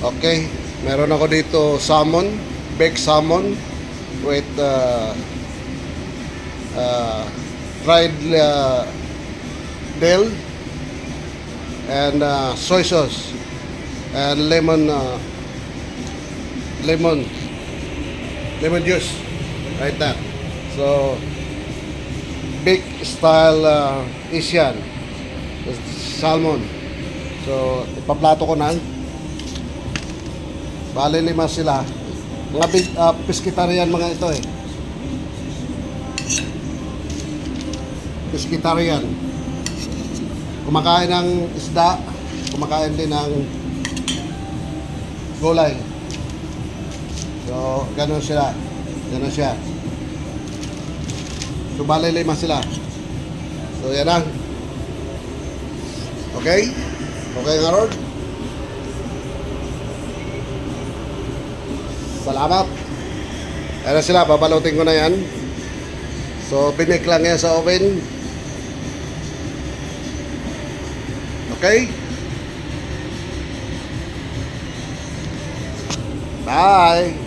Okay, meron ako dito salmon, baked salmon with dried dill and soy sauce and lemon juice, right there. So big style Asian salmon. So ipaplato ko na. Bale 5 sila. Mga big pescatarian mga ito eh. Pescatarian. Kumakain ng isda, kumakain din ng gulay. So, ganun sila. Ganun siya. So, bale 5 sila. So, yan lang. Okay? Okay nga, Lord? Salamat. Ayan sila, babalutin ko na yan. So, binik lang yan sa oven. Okay? Bye!